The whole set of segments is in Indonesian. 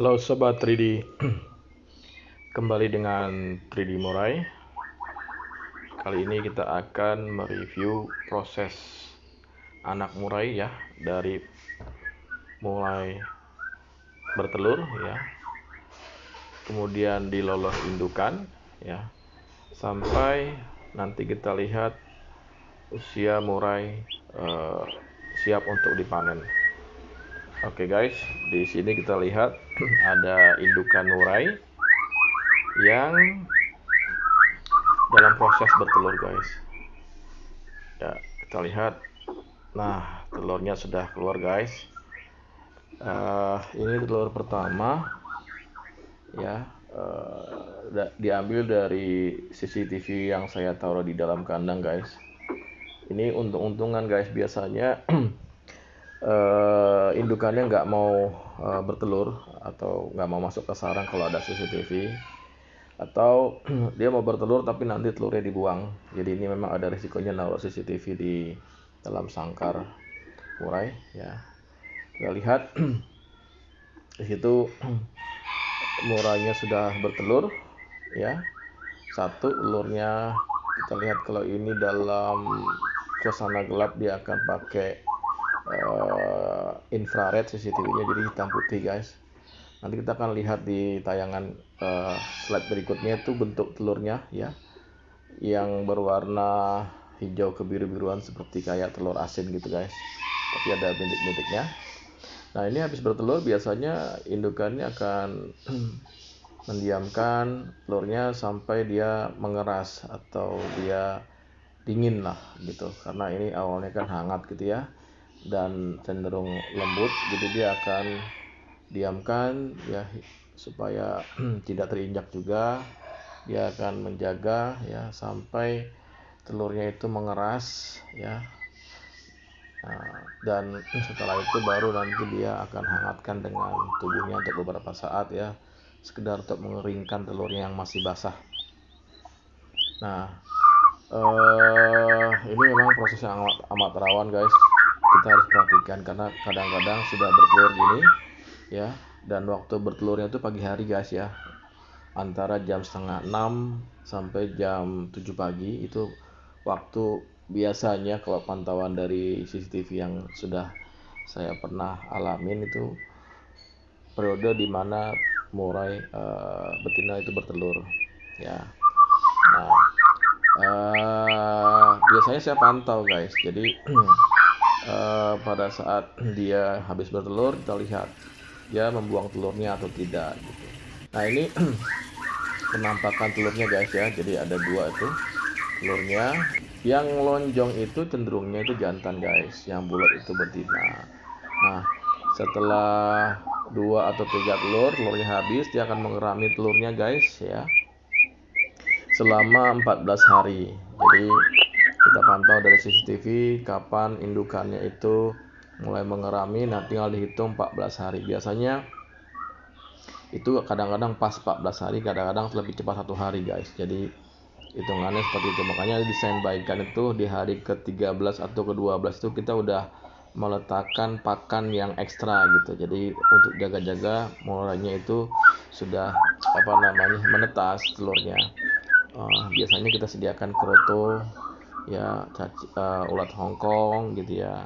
Halo Sobat 3D, kembali dengan 3D Murai. Kali ini kita akan mereview proses anak murai ya, dari mulai bertelur ya, kemudian diloloh indukan ya, sampai nanti kita lihat usia murai siap untuk dipanen. Oke guys, di sini kita lihat ada indukan murai yang dalam proses bertelur guys. Ya, kita lihat. Nah, telurnya sudah keluar guys. Ini telur pertama ya, diambil dari CCTV yang saya taruh di dalam kandang guys. Ini untung-untungan guys, biasanya indukannya nggak mau bertelur atau nggak mau masuk ke sarang kalau ada CCTV, atau dia mau bertelur tapi nanti telurnya dibuang. Jadi ini memang ada risikonya naruh CCTV di dalam sangkar murai ya. Kita lihat di situ murainya sudah bertelur ya. Satu telurnya kita lihat, kalau ini dalam suasana gelap dia akan pakai infrared CCTV-nya, jadi hitam putih guys. Nanti kita akan lihat di tayangan slide berikutnya itu bentuk telurnya ya, yang berwarna hijau kebiru-biruan seperti kayak telur asin gitu guys, tapi ada bintik-bintiknya. Nah, ini habis bertelur biasanya indukannya akan mendiamkan telurnya sampai dia mengeras atau dia dingin lah gitu, karena ini awalnya kan hangat gitu ya dan cenderung lembut, jadi dia akan diamkan ya supaya tidak terinjak juga. Dia akan menjaga ya sampai telurnya itu mengeras ya. Nah, dan setelah itu baru nanti dia akan hangatkan dengan tubuhnya untuk beberapa saat ya, sekedar untuk mengeringkan telurnya yang masih basah. Nah, ini memang prosesnya amat rawan guys, kita harus perhatikan karena kadang-kadang sudah bertelur gini ya, dan waktu bertelurnya itu pagi hari guys ya, antara jam 5:30 sampai jam 7 pagi. Itu waktu biasanya kalau pantauan dari CCTV yang sudah saya pernah alamin, itu periode dimana murai betina itu bertelur ya. Nah, biasanya saya pantau guys, jadi pada saat dia habis bertelur kita lihat dia membuang telurnya atau tidak gitu. Nah, ini penampakan telurnya guys ya, jadi ada dua itu telurnya. Yang lonjong itu cenderungnya itu jantan guys, yang bulat itu betina. Nah, setelah 2 atau 3 telurnya habis, dia akan mengerami telurnya guys ya, selama 14 hari. Jadi kita pantau dari CCTV kapan indukannya itu mulai mengerami. Nah, tinggal dihitung 14 hari. Biasanya itu kadang-kadang pas 14 hari, kadang-kadang lebih cepat 1 hari guys. Jadi hitungannya seperti itu. Makanya desain baikan itu di hari ke-13 atau ke-12 itu kita udah meletakkan pakan yang ekstra gitu. Jadi untuk jaga-jaga murainya itu sudah menetas telurnya. Biasanya kita sediakan kroto ya, ulat Hongkong gitu ya,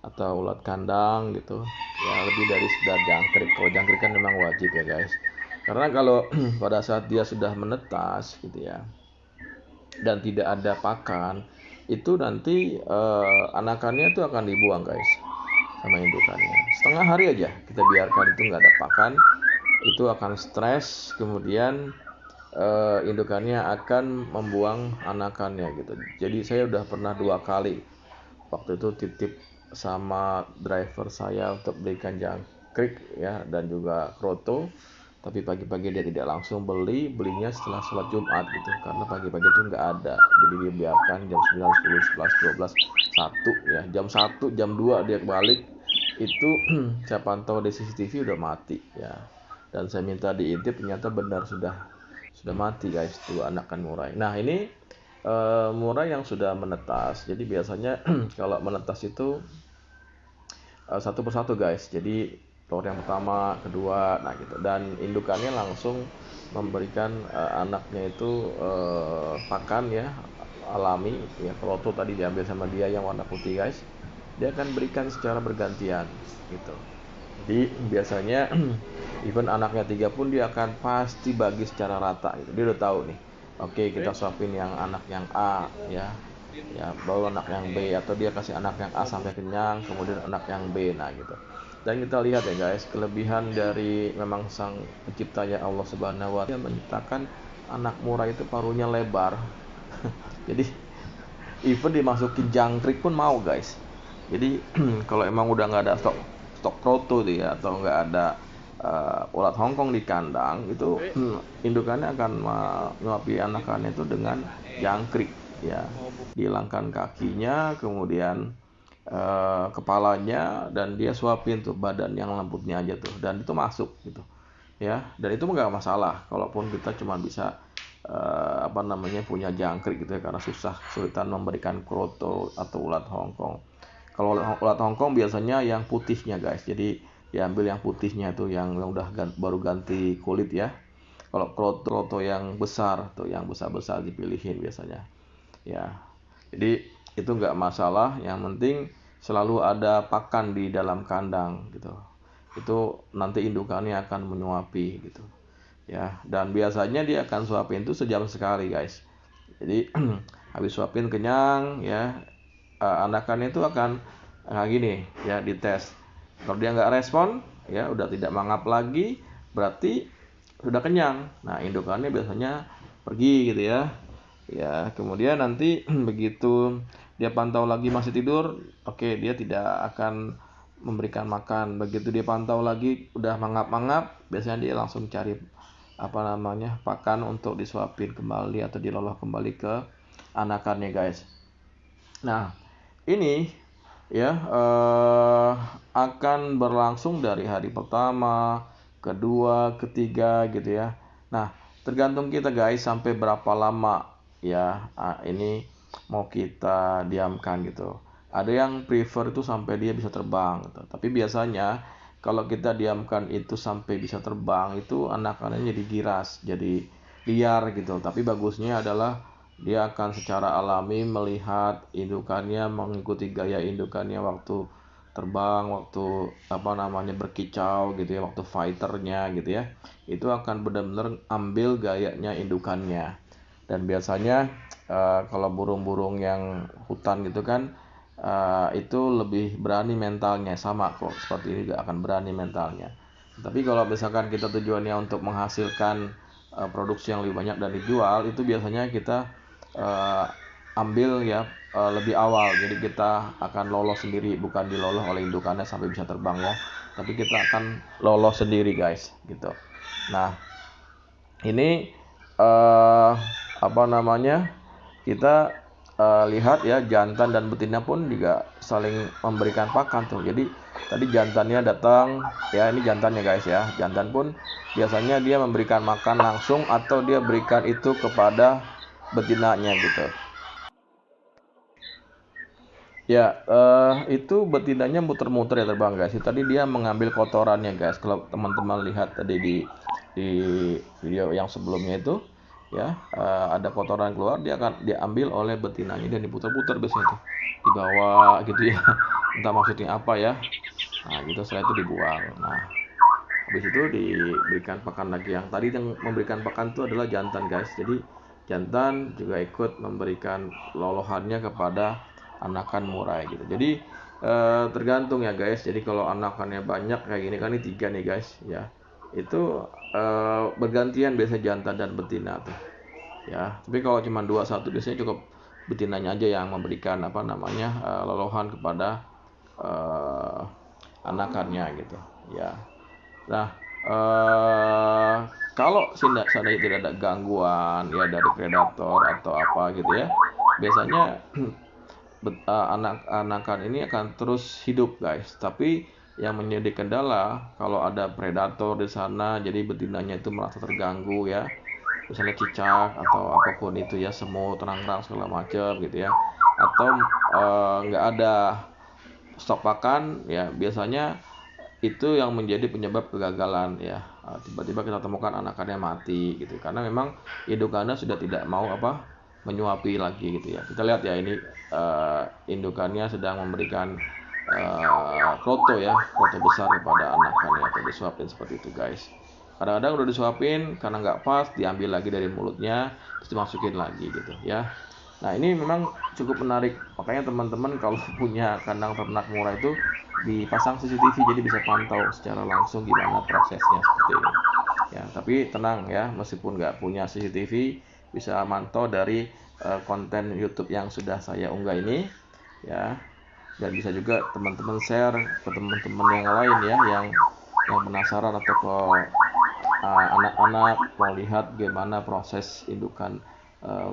atau ulat kandang gitu ya, lebih dari sekedar jangkrik. Kalau jangkrik kan memang wajib ya guys, karena kalau pada saat dia sudah menetas gitu ya dan tidak ada pakan, itu nanti anakannya itu akan dibuang guys sama indukannya. Setengah hari aja kita biarkan itu nggak ada pakan, itu akan stres, kemudian indukannya akan membuang anakannya gitu. Jadi saya udah pernah 2 kali waktu itu titip sama driver saya untuk belikan jangkrik ya dan juga kroto, tapi pagi-pagi dia tidak langsung belinya setelah sholat Jumat gitu, karena pagi-pagi itu nggak ada. Jadi dia biarkan jam 9, 10, 11, 12, 1 ya, jam 1, jam 2 dia balik itu saya pantau di CCTV udah mati ya, dan saya minta diintip, ternyata benar sudah mati guys tuh anakan murai. Nah, ini murai yang sudah menetas. Jadi biasanya kalau menetas itu satu persatu guys. Jadi telur yang pertama, kedua, nah gitu. Dan indukannya langsung memberikan anaknya itu pakan ya alami ya. Kroto tadi diambil sama dia yang warna putih guys, dia akan berikan secara bergantian gitu. Jadi biasanya even anaknya 3 pun dia akan pasti bagi secara rata gitu. Dia udah tahu nih, oke kita suapin yang anak yang A ya, baru anak yang B, atau dia kasih anak yang A sampai kenyang, kemudian anak yang B, nah gitu. Dan kita lihat ya guys, kelebihan dari memang sang penciptanya Allah Subhanahu wa Ta'ala menciptakan anak murah itu paruhnya lebar. Jadi even dimasukin jangkrik pun mau guys. Jadi kalau emang udah nggak ada stok kroto tuh ya, atau nggak ada ulat Hongkong di kandang itu, indukannya akan menyuapi anakannya itu dengan jangkrik ya. Dihilangkan kakinya, kemudian kepalanya, dan dia suapin tuh badan yang lembutnya aja tuh, dan itu masuk gitu ya. Dan itu nggak masalah kalaupun kita cuma bisa punya jangkrik gitu ya, karena kesulitan memberikan kroto atau ulat Hongkong. Kalau ulat Hongkong biasanya yang putihnya guys, jadi diambil yang putihnya tuh, yang udah baru ganti kulit ya. Kalau kroto yang besar tuh, yang besar dipilihin biasanya ya. Jadi itu nggak masalah, yang penting selalu ada pakan di dalam kandang gitu. Itu nanti indukannya akan menyuapi gitu ya. Dan biasanya dia akan suapin itu sejam sekali guys. Jadi habis suapin kenyang ya, anakannya itu akan gini ya, dites. Kalau dia nggak respon ya, udah tidak mangap lagi, berarti sudah kenyang. Nah indukannya biasanya pergi gitu ya. Ya kemudian nanti begitu dia pantau lagi masih tidur, oke, dia tidak akan memberikan makan. Begitu dia pantau lagi udah mangap-mangap, biasanya dia langsung cari pakan untuk disuapin kembali atau diloloh kembali ke anakannya guys. Nah ini ya akan berlangsung dari hari pertama, kedua, ketiga gitu ya. Nah tergantung kita guys sampai berapa lama ya ini mau kita diamkan gitu. Ada yang prefer itu sampai dia bisa terbang gitu. Tapi biasanya kalau kita diamkan itu sampai bisa terbang, itu anakannya jadi giras, jadi liar gitu. Tapi bagusnya adalah dia akan secara alami melihat indukannya, mengikuti gaya indukannya waktu terbang, waktu berkicau gitu ya, waktu fighternya gitu ya. Itu akan benar-benar ambil gayanya indukannya. Dan biasanya kalau burung-burung yang hutan gitu kan, itu lebih berani mentalnya, sama kok seperti ini juga akan berani mentalnya. Tapi kalau misalkan kita tujuannya untuk menghasilkan produksi yang lebih banyak dan dijual, itu biasanya kita ambil ya lebih awal. Jadi kita akan lolos sendiri, bukan diloloh oleh indukannya sampai bisa terbang ya, tapi kita akan lolos sendiri guys gitu. Nah ini kita lihat ya, jantan dan betina pun juga saling memberikan pakan tuh. Jadi tadi jantannya datang ya, ini jantannya guys ya. Jantan pun biasanya dia memberikan makan langsung, atau dia berikan itu kepada betinanya gitu ya. Itu betinanya muter-muter ya, terbang guys. Tadi dia mengambil kotorannya guys. Kalau teman-teman lihat tadi di video yang sebelumnya itu ya, ada kotoran keluar, dia akan diambil oleh betinanya dan diputar-putar biasanya tuh, dibawa gitu ya. Entah maksudnya apa ya. Nah gitu, setelah itu dibuang. Nah habis itu diberikan pakan lagi. Yang tadi yang memberikan pakan itu adalah jantan guys. Jadi jantan juga ikut memberikan lolohannya kepada anakan murai gitu. Jadi tergantung ya guys. Jadi kalau anakannya banyak kayak gini kan, ini 3 nih guys ya, itu bergantian biasa jantan dan betina tuh ya. Tapi kalau cuma 2-1 biasanya cukup betinanya aja yang memberikan lolohan kepada anakannya gitu ya. Nah kalau seandainya tidak ada gangguan ya dari predator atau apa gitu ya, biasanya anak-anakan ini akan terus hidup guys. Tapi yang menjadi kendala kalau ada predator di sana, jadi betinanya itu merasa terganggu ya, misalnya cicak atau apapun itu ya, semut, terang-terang segala macam gitu ya, atau nggak ada stok pakan ya, biasanya itu yang menjadi penyebab kegagalan ya. Tiba-tiba kita temukan anakannya mati gitu, karena memang indukannya sudah tidak mau menyuapi lagi gitu ya. Kita lihat ya, ini indukannya sedang memberikan kroto ya, kroto besar kepada anakannya atau disuapin seperti itu guys. Kadang-kadang udah disuapin, karena nggak pas diambil lagi dari mulutnya terus dimasukin lagi gitu ya. Nah ini memang cukup menarik, makanya teman-teman kalau punya kandang ternak murah itu dipasang CCTV jadi bisa pantau secara langsung gimana prosesnya seperti ini ya. Tapi tenang ya, meskipun nggak punya CCTV bisa mantau dari konten YouTube yang sudah saya unggah ini ya, dan bisa juga teman-teman share ke teman-teman yang lain ya, yang penasaran atau ke anak-anak mau lihat gimana proses indukan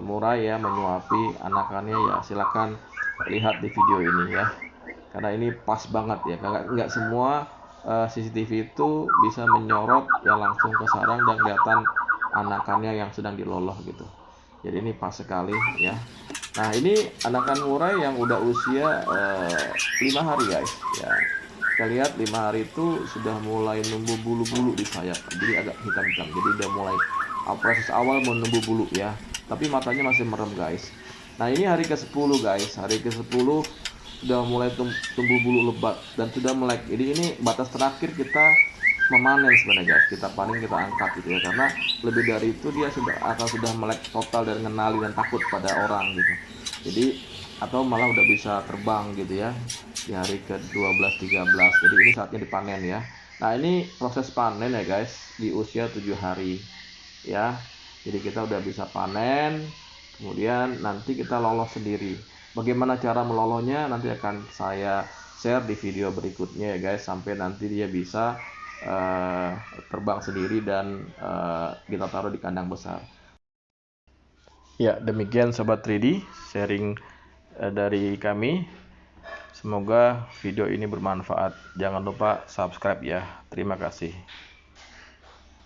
murai ya menyuapi anakannya ya. Silakan lihat di video ini ya, karena ini pas banget ya. Nggak semua CCTV itu bisa menyorot yang langsung ke sarang dan kelihatan anakannya yang sedang diloloh gitu. Jadi ini pas sekali ya. Nah ini anakan murai yang udah usia 5 hari guys ya. Kita lihat 5 hari itu sudah mulai numbuh bulu-bulu di sayap, jadi agak hitam-hitam, jadi udah mulai proses awal menumbuh bulu ya, tapi matanya masih merem guys. Nah ini hari ke-10 guys, hari ke-10 sudah mulai tumbuh bulu lebat dan sudah melek. Jadi ini batas terakhir kita memanen sebenarnya guys, kita panen, kita angkat gitu ya, karena lebih dari itu dia sudah melek total dan mengenali dan takut pada orang gitu. Jadi atau malah udah bisa terbang gitu ya di hari ke-12 13. Jadi ini saatnya dipanen ya. Nah ini proses panen ya guys di usia 7 hari ya. Jadi kita udah bisa panen, kemudian nanti kita lolos sendiri. Bagaimana cara melolosnya nanti akan saya share di video berikutnya ya guys, sampai nanti dia bisa terbang sendiri dan kita taruh di kandang besar. Ya, demikian Sobat 3D sharing dari kami. Semoga video ini bermanfaat. Jangan lupa subscribe ya. Terima kasih.